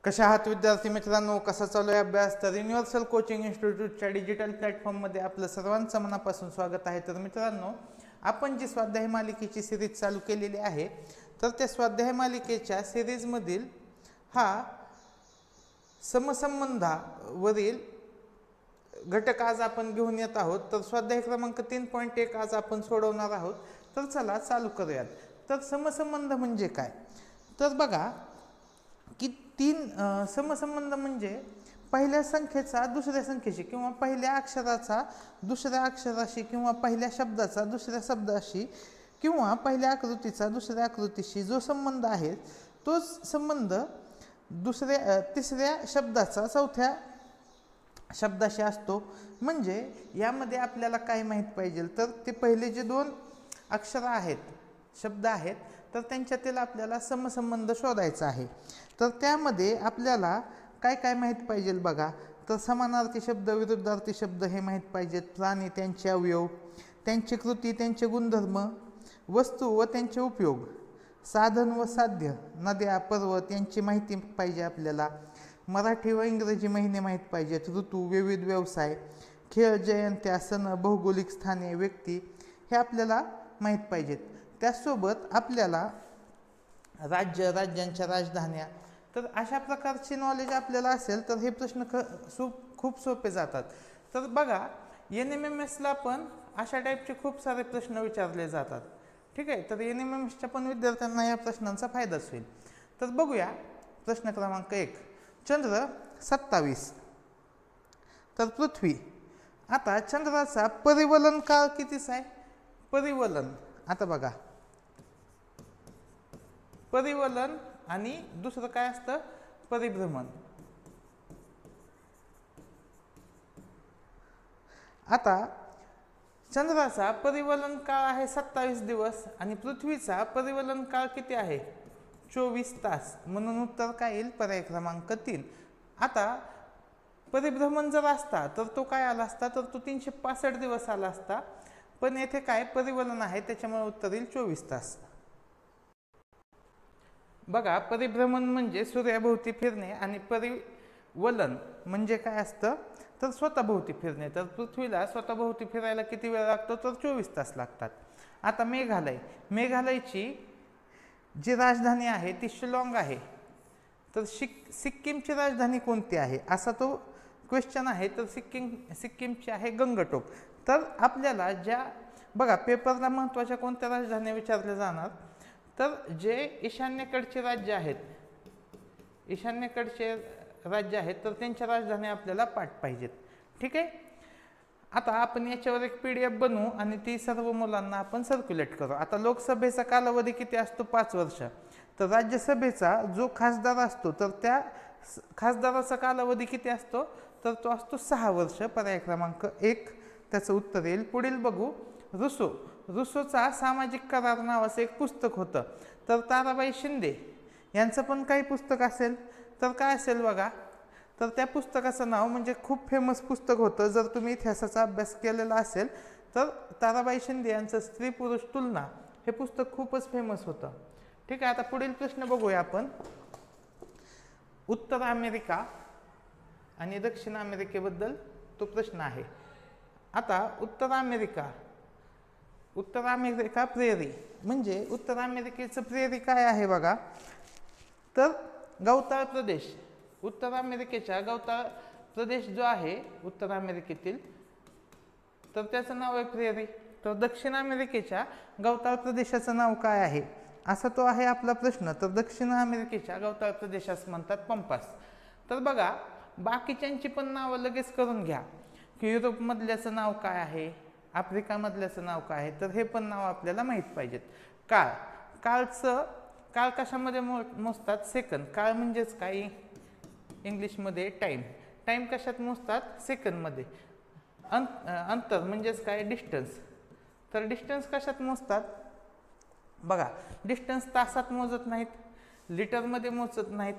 कशा आहात विद्यार्थी मित्रांनो, कसा चालू आहे अभ्यास? तर युनिव्हर्सल कोचिंग इन्स्टिट्यूटच्या डिजिटल प्लॅटफॉर्ममध्ये आपलं सर्वांचं मनापासून स्वागत आहे. तर मित्रांनो, आपण जी स्वाध्याय मालिकेची सिरीज चालू केलेली आहे, तर त्या स्वाध्याय मालिकेच्या सिरीजमधील हा समसंबंधावरील घटक आज आपण घेऊन येत आहोत. तर स्वाध्याय क्रमांक 3.1 आज आपण सोडवणार आहोत. तर चला चालू करूयात. तर समसंबंध म्हणजे काय? तर बघा की समसंबंध म्हणजे पहिल्या संख्येचा दुसऱ्या संख्येशी किंवा पहिल्या अक्षराचा दुसऱ्या अक्षराशी किंवा पहिल्या शब्दाचा दुसऱ्या शब्दाशी किंवा पहिल्या आकृतीचा दुसऱ्या आकृतीशी जो संबंध आहे तोच संबंध तिसऱ्या शब्दाचा चौथ्या शब्दाशी असतो. म्हणजे यामध्ये आपल्याला काय माहीत पाहिजे, तर ते पहिले जे दोन अक्षर आहेत, शब्द आहेत, तर त्यांच्यातील आपल्याला समसंबंध शोधायचा आहे. तर त्यामध्ये आपल्याला काय काय माहीत पाहिजे बघा. तर समानार्थी शब्द, विरुद्धार्थी शब्द हे माहीत पाहिजेत. प्राणी, त्यांचे अवयव, त्यांची कृती, त्यांचे गुणधर्म, वस्तू व त्यांचे उपयोग, साधन व साध्य, नद्या, पर्वत यांची माहिती पाहिजे आपल्याला. मराठी व इंग्रजी महिने माहीत पाहिजेत. ऋतू, विविध व्यवसाय, खेळ, जयंत्या, सण, भौगोलिक स्थाने, व्यक्ती हे आपल्याला माहीत पाहिजेत. त्याचसोबत आपल्याला राज्य, राज्यांच्या राजधान्या, तर अशा प्रकारचे नॉलेज आपल्याला असेल तर हे प्रश्न खूप सोपे जातात. तर बघा, NMMSला पण अशा टाईपचे खूप सारे प्रश्न विचारले जातात. ठीक आहे, तर NMMSच्या पण विद्यार्थ्यांना या प्रश्नांचा फायदाच होईल. तर बघूया प्रश्न क्रमांक 1. चंद्र 27, तर पृथ्वी. आता चंद्राचा परिवलन काळ कितीचा आहे? परिवलन, आता बघा, परिवलन आणि दुसरं काय असतं? परिभ्रमण. आता चंद्राचा परिवलन काळ आहे 27 दिवस आणि पृथ्वीचा परिवलन काळ किती आहे? 24 तास. म्हणून उत्तर काय येईल? पर्याय क्रमांक 3. आता परिभ्रमण जर असता तर तो काय आला असता? तर तो 365 दिवस आला असता. पण येथे काय परिवलन आहे, त्याच्यामुळे उत्तर येईल 24 तास. बघा, परिभ्रमण म्हणजे सूर्याभोवती फिरणे आणि परिवलन म्हणजे काय असतं? तर स्वतःभोवती फिरणे. तर पृथ्वीला स्वतःभोवती फिरायला किती वेळ लागतो? तर 24 तास लागतात. आता मेघालय, मेघालयची जी राजधानी आहे ती शिलाँग आहे. तर सिक्कीमची राजधानी कोणती आहे असा तो क्वेश्चन आहे. तर सिक्कीमची आहे गंगटोक. तर आपल्याला ज्या बघा पेपरला महत्त्वाच्या कोणत्या राजधान्या विचारल्या जाणार, तर जे ईशान्येकडचे राज्य आहेत, ईशान्येकडचे राज्य आहेत, तर त्यांच्या राजधान्या आपल्याला पाठ पाहिजेत. ठीक आहे. आता आपण याच्यावर एक PDF बनवू आणि ती सर्व मुलांना आपण सर्क्युलेट करू. आता लोकसभेचा कालावधी किती असतो? 5 वर्ष. तर राज्यसभेचा जो खासदार असतो तर त्या खासदाराचा कालावधी किती असतो? तर तो असतो 6 वर्ष. पर्याय क्रमांक 1 त्याचं उत्तर येईल. पुढील बघू, रुसोचा सामाजिक करार नावाचं एक पुस्तक होतं. तर ताराबाई शिंदे यांचं पण काही पुस्तक असेल, तर काय असेल बघा. तर त्या पुस्तकाचं नाव म्हणजे खूप फेमस पुस्तक होतं. जर तुम्ही इतिहासाचा अभ्यास केलेला असेल तर ताराबाई शिंदे यांचं स्त्री पुरुष तुलना हे पुस्तक खूपच फेमस होतं. ठीक आहे. आता पुढील प्रश्न बघूया आपण. उत्तर अमेरिका आणि दक्षिण अमेरिकेबद्दल तो प्रश्न आहे. आता उत्तर अमेरिका प्रेरी म्हणजे उत्तर अमेरिकेचं प्रेरी काय आहे बघा. तर गवताळ प्रदेश, उत्तर अमेरिकेच्या गवताळ प्रदेश जो आहे उत्तर अमेरिकेतील, तर त्याचं नाव आहे प्रेरी. तर दक्षिण अमेरिकेच्या गवताळ प्रदेशाचं नाव काय आहे असा तो आहे आपला प्रश्न. तर दक्षिण अमेरिकेच्या गवताळ प्रदेशास म्हणतात पंपास. तर बघा, बाकीच्यांची पण नावं लगेच करून घ्या की युरोपमधल्याचं नाव काय आहे, आफ्रिकामधल्याचं नाव काय आहे, तर हे पण नाव आपल्याला माहीत पाहिजेत. काळ कशामध्ये मोजतात? सेकंद. काळ म्हणजेच काय? इंग्लिशमध्ये टाईम कशात मोजतात? सेकंदमध्ये. अंतर म्हणजेच काय? डिस्टन्स. तर डिस्टन्स कशात मोजतात? बघा, डिस्टन्स तासात मोजत नाहीत, लिटरमध्ये मोजत नाहीत,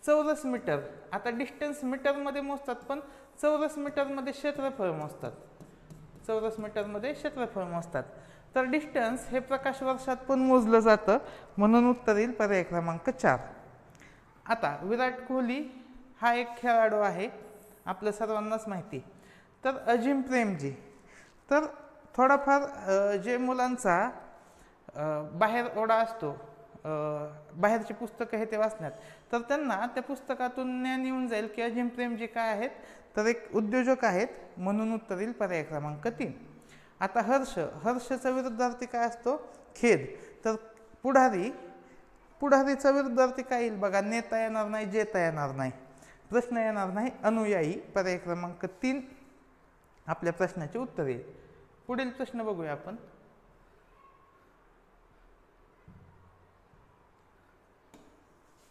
चौरस मीटर. आता डिस्टन्स मीटरमध्ये मोजतात, पण चौरस मीटरमध्ये क्षेत्रफळ मोजतात. चौरस मीटरमध्ये क्षेत्रफळ मोजतात. तर डिस्टन्स हे प्रकाश वर्षात पण मोजलं जातं. म्हणून उत्तर येईल पर्याय क्रमांक 4. आता विराट कोहली हा एक खेळाडू आहे, आपल्या सर्वांनाच माहिती. तर अजिम प्रेमजी, तर थोडाफार जे मुलांचा बाहेर ओढा असतो, बाहेरची पुस्तकं हे ते वाचण्यात, तर त्यांना त्या पुस्तकातून ज्ञान येऊन जाईल की अजिम प्रेमजी काय आहेत, तर एक उद्योजक आहेत, म्हणून उत्तर येईल पर्याय क्रमांक 3. आता हर्षचा विरुद्धार्थी काय असतो, खेद. तर पुढारीचा विरुद्धार्थी काय येईल बघा, नेता येणार नाही, जेता येणार नाही, प्रश्न येणार नाही, अनुयायी. पर्याय क्रमांक 3 आपल्या प्रश्नाचे उत्तर येईल. पुढील प्रश्न बघूया आपण.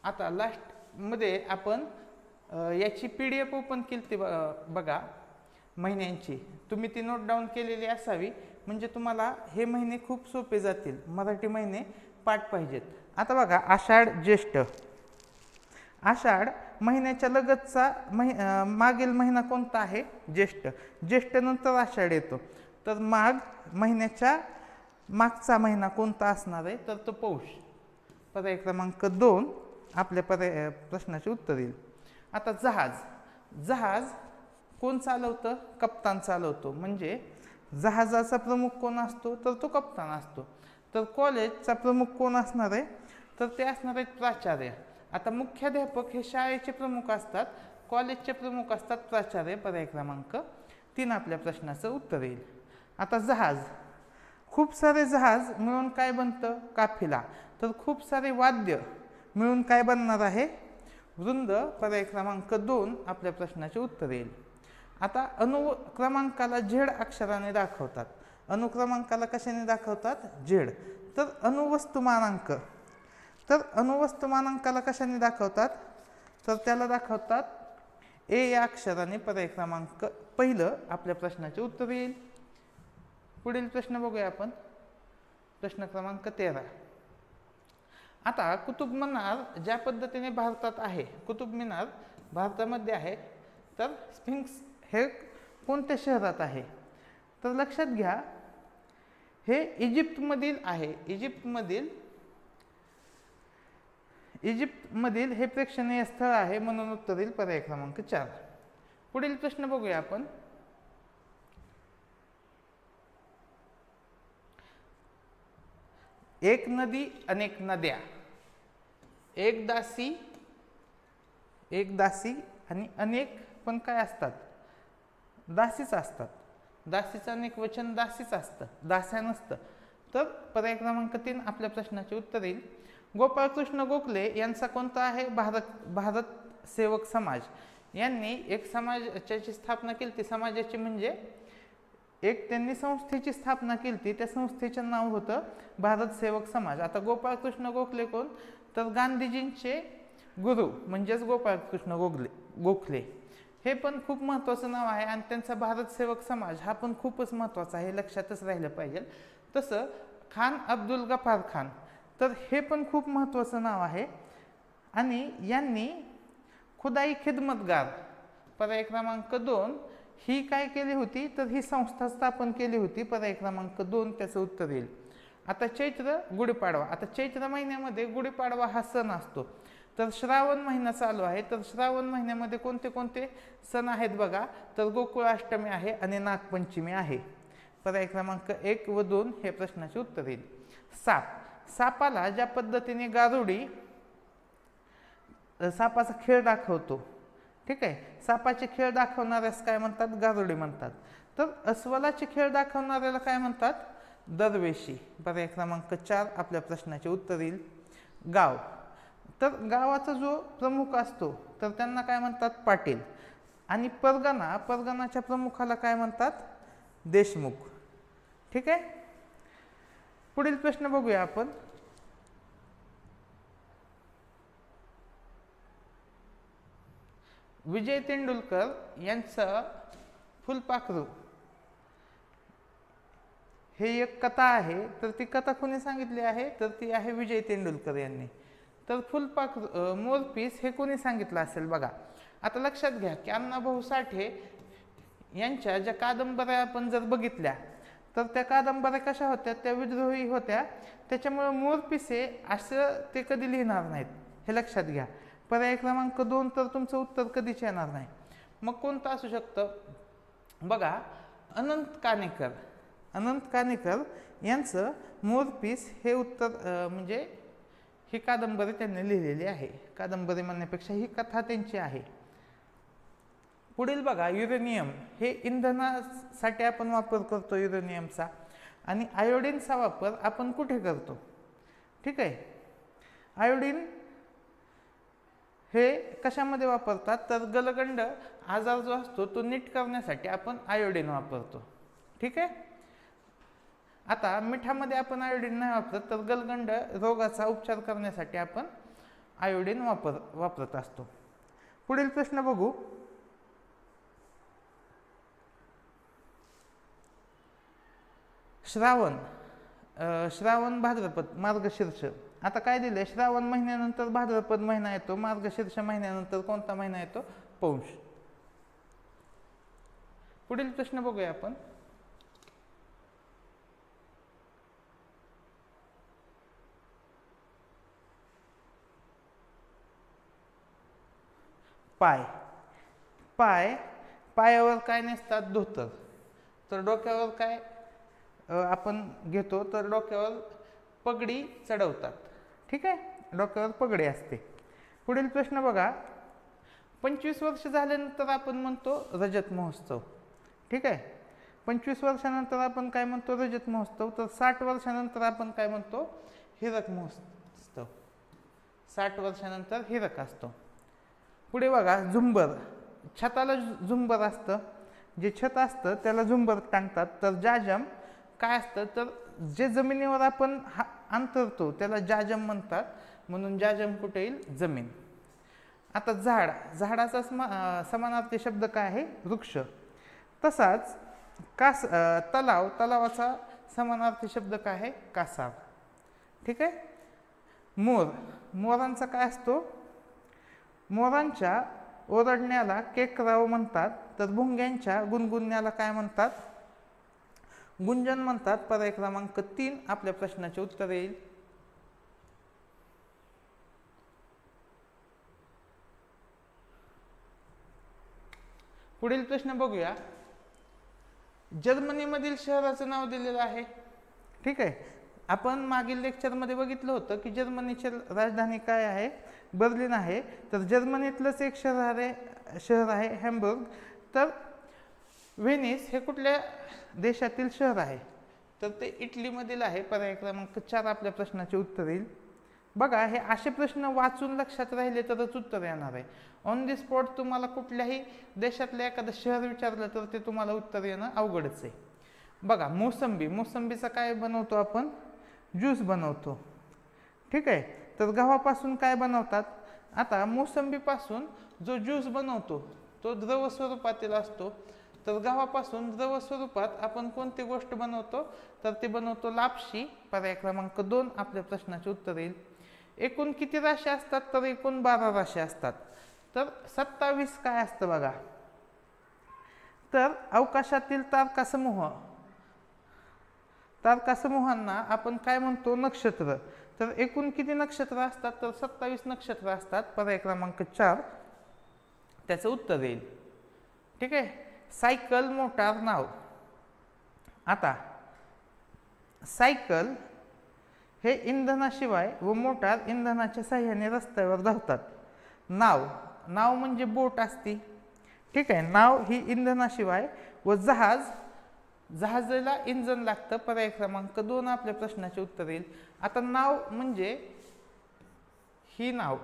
आता लास्ट मध्ये आपण याची PDF ओपन केली बघा महिन्यांची, तुम्ही ती नोट डाऊन केलेली असावी, म्हणजे तुम्हाला हे महिने खूप सोपे जातील, मराठी महिने पाठ पाहिजेत. आता बघा, आषाढ ज्येष्ठ. आषाढ महिन्याच्या लगतचा मागील महिना कोणता आहे, ज्येष्ठ. ज्येष्ठ नंतर आषाढ येतो, तर माघ महिन्याच्या मागचा महिना कोणता असणार आहे, तर तो पौष. पर्याय क्रमांक 2 आपल्या प्रश्नाचे उत्तर येईल. आता जहाज कोण चालवतं, कप्तान चालवतो, म्हणजे जहाजाचा प्रमुख कोण असतो, तर तो कप्तान असतो. तर कॉलेजचा प्रमुख कोण असणार आहे, तर ते असणार आहेत प्राचार्य. आता मुख्याध्यापक हे शाळेचे प्रमुख असतात, कॉलेजचे प्रमुख असतात प्राचार्य. पर्याय क्रमांक 3 आपल्या प्रश्नाचं उत्तर येईल. आता जहाज, खूप सारे जहाज मिळून काय बनतं, काफिला. तर खूप सारे वाद्य मिळून काय बनणार आहे, वृंद. पर्याय क्रमांक 2 आपल्या प्रश्नाचे उत्तर येईल. आता अनुक्रमांकाला झेड अक्षराने दाखवतात. अनुक्रमांकाला कशाने दाखवतात, झेड. तर अणुवस्तुमानांक, तर अणुवस्तुमानांकाला कशाने दाखवतात, तर त्याला दाखवतात ए या अक्षराने. पर्याय क्रमांक 1 आपल्या प्रश्नाचे उत्तर येईल. पुढील प्रश्न बघूया आपण, प्रश्न क्रमांक 13. आता कुतुब मिनार ज्या पद्धतीने भारतात आहे, कुतुब मिनार भारतामध्ये आहे, तर स्फिंक्स हे कोणत्या शहरात आहे, तर लक्षात घ्या हे इजिप्तमधील आहे. इजिप्तमधील हे प्रेक्षणीय स्थळ आहे, म्हणून उत्तर येईल पर्याय क्रमांक 4. पुढील प्रश्न बघूया आपण. एक नदी अनेक नद्या. एक दासी आणि अनेक पण काय असतात, दासीच असतात. दासीचं अनेक वचन दासीच असतं, दास्या नसतं. तर पर्याय क्रमांक 3 आपल्या प्रश्नाचे उत्तर येईल. गोपाळकृष्ण गोखले यांचा कोणता आहे, भारत सेवक समाज. यांनी एक समाजाची स्थापना केली, ती समाजाची म्हणजे एक त्यांनी संस्थेची स्थापना केली ती, त्या संस्थेचे नाव होतं भारत सेवक समाज. आता गोपाळकृष्ण गोखले कोण, तर गांधीजींचे गुरु म्हणजेच गोपाळकृष्ण गोखले. हे पण खूप महत्त्वाचं नाव आहे, आणि त्यांचा भारत सेवक समाज हा पण खूपच महत्त्वाचा आहे, लक्षातच राहिलं पाहिजे. तसं खान अब्दुल गफार खान, तर हे पण खूप महत्त्वाचं नाव आहे. आणि यांनी खुदाई खिदमतगार. पर्याय क्रमांक 2 ही काय केली होती, तर ही संस्था स्थापन केली होती. पर्याय क्रमांक 2 त्याचं उत्तर येईल. आता चैत्र गुढीपाडवा. आता चैत्र महिन्यामध्ये गुढीपाडवा हा सण असतो. तर श्रावण महिना चालू आहे, तर श्रावण महिन्यामध्ये कोणते कोणते सण आहेत बघा, तर गोकुळाष्टमी आहे आणि नागपंचमी आहे. पर्याय क्रमांक 1 व 2 हे प्रश्नाचे उत्तर येईल. सापाला ज्या पद्धतीने गारुडी सापाचा खेळ दाखवतो, ठीक आहे, सापाचे खेळ दाखवणाऱ्यास काय म्हणतात, गारुडी म्हणतात. तर अस्वलाचे खेळ दाखवणाऱ्याला काय म्हणतात, दरवेशी. पर्याय क्रमांक 4 आपल्या प्रश्नाचे उत्तर येईल. गाव, तर गावाचा जो प्रमुख असतो तर त्यांना काय म्हणतात, पाटील. आणि परगणाच्या प्रमुखाला काय म्हणतात, देशमुख. ठीक आहे. पुढील प्रश्न बघूया आपण. विजय तेंडुलकर यांचं फुलपाखरू हे एक कथा आहे, तर ती कथा कोणी सांगितली आहे, तर ती आहे विजय तेंडुलकर यांनी. तर फुलपाखरू मोरपीस हे कोणी सांगितलं असेल बघा. आता लक्षात घ्या की अण्णाभाऊ साठे यांच्या ज्या कादंबऱ्या आपण जर बघितल्या तर त्या कादंबऱ्या कशा होत्या, त्या विद्रोही होत्या. त्याच्यामुळे मोरपिसे असं ते कधी लिहिणार नाहीत, हे लक्षात घ्या. पर्याय क्रमांक 2 तर तुमचं उत्तर कधीच येणार नाही. मग कोणतं असू शकतं बघा, अनंत काणेकर यांचं मोरपीस हे उत्तर म्हणजे ही कादंबरी त्यांनी लिहिलेली आहे. कादंबरी म्हणण्यापेक्षा ही कथा त्यांची आहे. पुढील बघा, युरेनियम हे इंधनासाठी आपण वापर करतो युरेनियमचा, आणि आयोडीनचा वापर आपण कुठे करतो? ठीक आहे, आयोडीन हे कशामध्ये वापरतात तर गलगंड आजार जो असतो तो नीट करण्यासाठी आपण आयोडीन वापरतो. ठीक आहे, आता मिठामध्ये आपण आयोडीन नाही वापरत, तर गलगंड रोगाचा उपचार करण्यासाठी आपण आयोडीन वापरत असतो. पुढील प्रश्न बघू. श्रावण भाद्रपद मार्गशीर्ष. आता काय दिले, श्रावण महिन्यानंतर भाद्रपद महिना येतो, मार्गशीर्ष महिन्यानंतर कोणता महिना येतो? पौष. पुढील प्रश्न बघूया आपण. पायावर काय नेसतात? धोतर. तर डोक्यावर काय आपण घेतो तर डोक्यावर पगडी चढवतात. ठीक आहे, डोक्यावर पगडी असते. पुढील प्रश्न बघा. 25 वर्ष झाल्यानंतर आपण म्हणतो रजत महोत्सव. ठीक आहे, 25 वर्षानंतर आपण काय म्हणतो? रजत महोत्सव. तर 60 वर्षानंतर आपण काय म्हणतो? हिरक महोत्सव. 60 वर्षानंतर हिरक असतो. पुढे बघा, झुंबर. छताला झुंबर असतं, जे छत असतं त्याला झुंबर टांगतात. तर जाजम काय असतं तर जे जमिनीवर आपण अंतरतो त्याला जाजम म्हणतात, म्हणून जाजम कुठे येईल? जमीन. आता झाडाचा समानार्थी शब्द काय आहे? वृक्ष. तसाच तलावाचा समानार्थी शब्द काय आहे? कासाव. ठीक आहे, मोरांचा काय असतो? मोरांच्या ओरडण्याला केकराव म्हणतात, तर भुंग्यांच्या गुणगुणण्याला काय म्हणतात? गुंजन म्हणतात. पर्याय क्रमांक 3 आपल्या प्रश्नाचे उत्तर येईल. पुढील प्रश्न बघूया. जर्मनीमधील शहराचं नाव दिलेलं आहे. ठीक आहे, आपण मागील लेक्चरमध्ये बघितलं होतं की जर्मनीची राजधानी काय आहे? बर्लिन आहे. तर जर्मनीतलंच एक शहर आहे हॅम्बुर्ग. तर व्हेनिस हे कुठल्या देशातील शहर आहे? तर ते इटलीमधील आहे. पर्याय क्रमांक 4 आपल्या प्रश्नाचे उत्तर येईल. बघा, हे असे प्रश्न वाचून लक्षात राहिले तरच उत्तर येणार आहे. ऑन दी स्पॉट तुम्हाला कुठल्याही देशातलं एखादं शहर विचारलं तर ते तुम्हाला उत्तर येणं अवघडच आहे. बघा, मोसंबीचा काय बनवतो आपण? ज्यूस बनवतो. ठीक आहे, तर गव्हापासून काय बनवतात? आता मोसंबीपासून जो ज्यूस बनवतो तो द्रव स्वरूपातील असतो. तर गव्हापासून द्रव स्वरूपात आपण कोणती गोष्ट बनवतो? तर ते बनवतो लापशी. पर्याय क्रमांक 2 आपल्या प्रश्नाचे उत्तर येईल. एकूण किती राशी असतात? तर एकूण 12 राशी असतात. तर 27 काय असतं बघा? तर अवकाशातील तारकासमूहांना आपण काय म्हणतो? नक्षत्र. तर एकूण किती नक्षत्र असतात? तर 27 नक्षत्र असतात. पर्याय क्रमांक 4 त्याचं उत्तर येईल. ठीक आहे, सायकल, मोटार, नाव. आता सायकल हे इंधनाशिवाय व मोटार इंधनाच्या साह्याने रस्त्यावर धावतात. नाव म्हणजे बोट असती. ठीक आहे, नाव ही इंधनाशिवाय, व जहाजाला इंधन लागतं. पर्याय क्रमांक 2 आपल्या प्रश्नाचे उत्तर येईल. आता नाव म्हणजे ही नाव,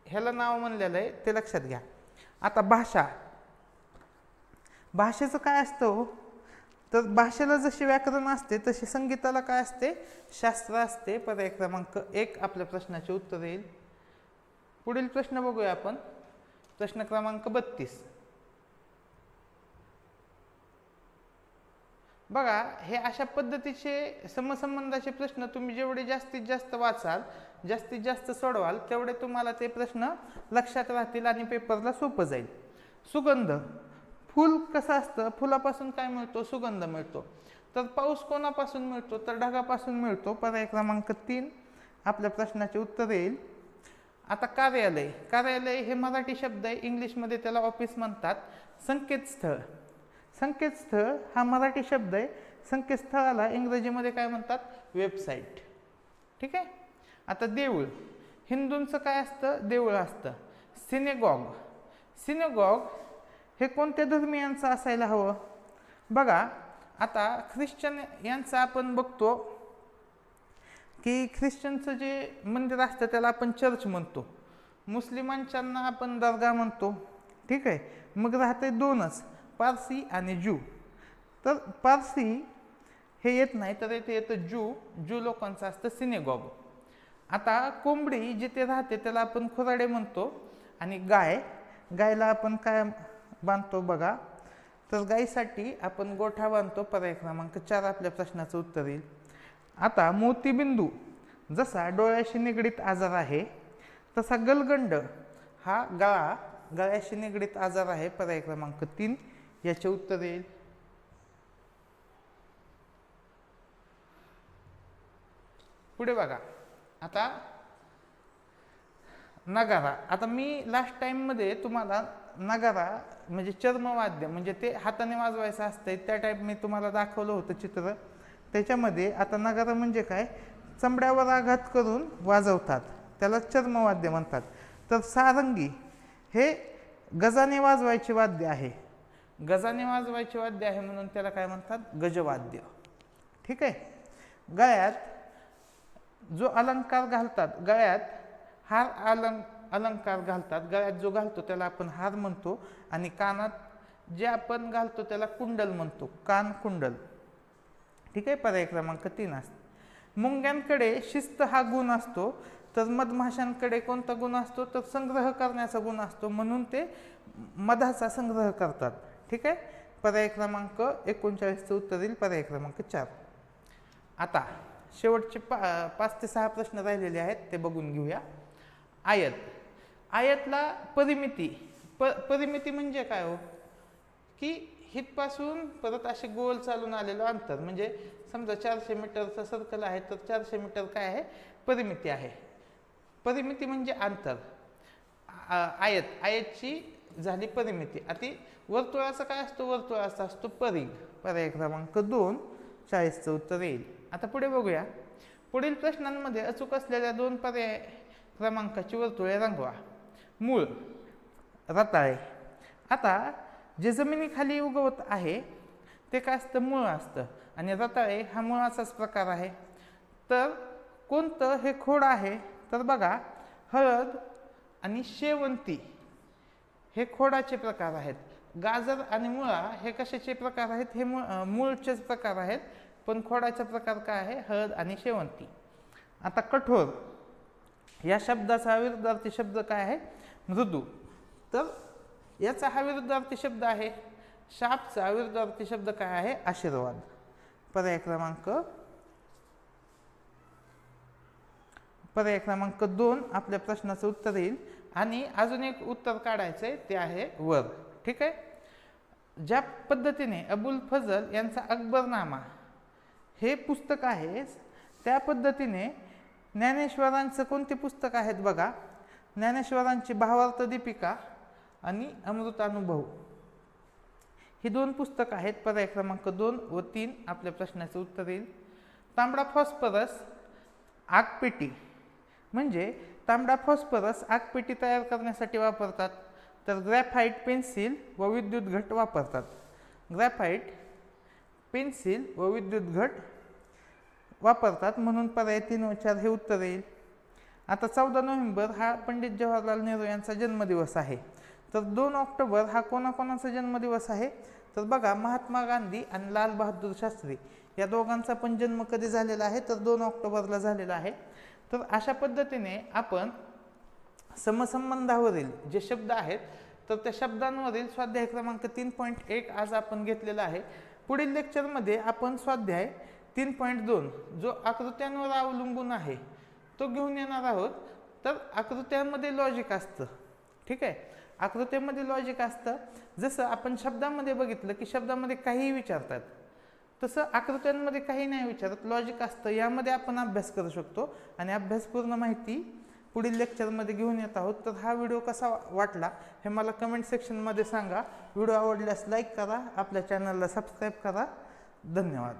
ह्याला नाव म्हणलेलं आहे ते लक्षात घ्या. आता भाषेचं काय असतं? तर भाषेला जशी व्याकरण असते तशी संगीताला काय असते? शास्त्र असते. पर्याय क्रमांक 1 आपल्या प्रश्नाचे उत्तर येईल. पुढील प्रश्न बघूया आपण. प्रश्न क्रमांक 32. बघा, हे अशा पद्धतीचे समसंबंधाचे प्रश्न तुम्ही जेवढे जास्तीत जास्त वाचाल, जास्तीत जास्त सोडवाल, तेवढे तुम्हाला ते प्रश्न लक्षात राहतील आणि पेपरला सोपं जाईल. सुगंध. फूल कसं असतं? फुलापासून काय मिळतो? सुगंध मिळतो. तर पाऊस कोणापासून मिळतो? तर ढगापासून मिळतो. पर्याय क्रमांक 3 आपल्या प्रश्नाचे उत्तर येईल. आता कार्यालय, कार्यालय हे मराठी शब्द आहे, इंग्लिशमध्ये त्याला ऑफिस म्हणतात. संकेतस्थळ, संकेतस्थळ हा मराठी शब्द आहे, संकेतस्थळाला इंग्रजीमध्ये काय म्हणतात, वेबसाईट. ठीक आहे. आता देऊळ, हिंदूंचं काय असतं, देऊळ असतं. सिनेगॉग, सिनेगॉग हे कोणत्या धर्मियांचं असायला हवं. बघा आता ख्रिश्चन यांचं आपण बघतो की ख्रिश्चनचं जे मंदिर असतं त्याला आपण चर्च म्हणतो, मुस्लिमांच्यांना आपण दर्गा म्हणतो. ठीक आहे. मग राहते दोनच, पारसी आणि ज्यू. तर पारसी हे येत नाही, तर इथे येतं ज्यू, ज्यू लोकांचं असतं सिनेगॉग. आता कोंबडी जिथे राहते त्याला आपण खुराडे म्हणतो. आणि गाय, गायला आपण काय बांधतो बघा, तर गायीसाठी आपण गोठा बांधतो. पर्याय क्रमांक 4 आपल्या प्रश्नाचं उत्तर येईल. आता मोतीबिंदू जसा डोळ्याशी निगडीत आजार आहे तसा गलगंड हा गळ्याशी निगडीत आजार आहे. पर्याय क्रमांक 3 याचे उत्तर येईल. पुढे बघा आता नगारा. आता मी लास्ट टाइममध्ये तुम्हाला नगारा म्हणजे चर्मवाद्य म्हणजे ते हाताने वाजवायचं असतं त्या टाईप मी तुम्हाला दाखवलं होतं चित्र. त्याच्यामध्ये आता नगारा म्हणजे काय, चमड्यावर आघात करून वाजवतात, त्याला चर्मवाद्य म्हणतात. तर सारंगी हे गजाने वाजवायचे वाद्य आहे, गजाने वाजवायचे वाद्य आहे म्हणून त्याला काय म्हणतात, गजवाद्य. ठीक आहे. गळ्यात जो अलंकार घालतात, गळ्यात हार अलंकार घालतात, गळ्यात जो घालतो त्याला आपण हार म्हणतो. आणि कानात जे आपण घालतो त्याला कुंडल म्हणतो, कान कुंडल. ठीक आहे. पर्याय क्रमांक 3 असतो. मुंग्यांकडे शिस्त हा गुण असतो, तर मधमाशांकडे कोणता गुण असतो, तर संग्रह करण्याचा गुण असतो, म्हणून ते मधाचा संग्रह करतात. ठीक आहे. पर्याय क्रमांक 39चं उत्तर येईल. पर्याय क्रमांक 4. आता शेवटचे 5 ते 6 प्रश्न राहिलेले आहेत, ते बघून घेऊया. आयत, आयतला परिमिती, परिमिती म्हणजे काय हो, की हितपासून परत असे गोल चालून आलेलं अंतर. म्हणजे समजा 400 मीटरचा सर्कल आहे तर 400 मीटर काय आहे, परिमिती आहे. परिमिती म्हणजे अंतर. आयत, आयतची झाली परिमिती. आता वर्तुळाचा काय असतो, वर्तुळाचा असतो परिघ. पर्याय क्रमांक 2 40चं उत्तर येईल. आता पुढे बघूया. पुढील प्रश्नांमध्ये अचूक असलेल्या 2 पर्याय क्रमांकाची वर्तुळे रंगवा. मूळ, रताळे. आता जे जमिनीखाली उगवत आहे ते काय असतं, मूळ असतं. आणि रताळे हा मुळाचाच प्रकार आहे. तर कोणतं हे खोड आहे, तर बघा हळद आणि शेवंती हे खोडाचे प्रकार आहेत. गाजर आणि मुळा हे कशाचे प्रकार आहेत, हे मूळचेच प्रकार आहेत. पण खोडाचा प्रकार काय आहे, हळद आणि शेवंती. आता कठोर या शब्दाचा विरुद्धार्थी शब्द काय आहे, मृदू. तर याचा हा विरुद्धार्थी शब्द आहे. शापचा विरुद्धार्थी शब्द काय आहे, आशीर्वाद. पर्याय क्रमांक 2 आपल्या प्रश्नाचं उत्तर येईल. आणि अजून एक उत्तर काढायचंय ते आहे वर. ठीक आहे. ज्या पद्धतीने अबुल फजल यांचा अकबरनामा हे पुस्तक आहे, त्या पद्धतीने ज्ञानेश्वरांचं कोणते पुस्तक आहेत बघा, ज्ञानेश्वरांची भावार्थ दीपिका आणि अमृतानुभव ही 2 पुस्तक आहेत. पर्याय क्रमांक 2 व 3 आपल्या प्रश्नाचं उत्तर येईल. तांबडा फॉस्फरस आगपेटी म्हणजे तांबडा फॉस्फरस आगपेटी तयार करण्यासाठी वापरतात. तर ग्रॅफाइट पेन्सिल व विद्युत घट वापरतात. ग्रॅफाइट पेन्सिल व विद्युत घट वापरतात म्हणून पर्याय 3 व 4 हे उत्तर येईल. आता 14 नोव्हेंबर हा पंडित जवाहरलाल नेहरू यांचा जन्मदिवस आहे. तर 2 ऑक्टोबर हा कोणाकोणाचा जन्मदिवस आहे, तर बघा महात्मा गांधी आणि लाल बहादूर शास्त्री या दोघांचा पण जन्म कधी झालेला आहे, तर 2 ऑक्टोबरला झालेला आहे. तर अशा पद्धतीने आपण समसंबंधावरील जे शब्द आहेत तर त्या शब्दांवरील स्वाध्याय क्रमांक 3.1 आज आपण घेतलेला आहे. पुढील लेक्चरमध्ये आपण स्वाध्याय 3.2 जो आकृत्यांवर अवलंबून आहे तो घेऊन येणार आहोत. तर आकृत्यांमध्ये लॉजिक असतं. ठीक आहे. आकृत्यांमध्ये लॉजिक असतं. जसं आपण शब्दांमध्ये बघितलं की शब्दामध्ये काहीही विचारतात, तसं आकृत्यांमध्ये काही नाही विचारत, लॉजिक असतं. यामध्ये आपण अभ्यास करू शकतो आणि अभ्यासपूर्ण माहिती पुढील लेक्चरमध्ये घेऊन येत आहोत. तर हा व्हिडिओ कसा वाटला हे मला कमेंट सेक्शनमध्ये सांगा. व्हिडिओ आवडल्यास लाईक करा, आपल्या चॅनलला सबस्क्राईब करा. धन्यवाद.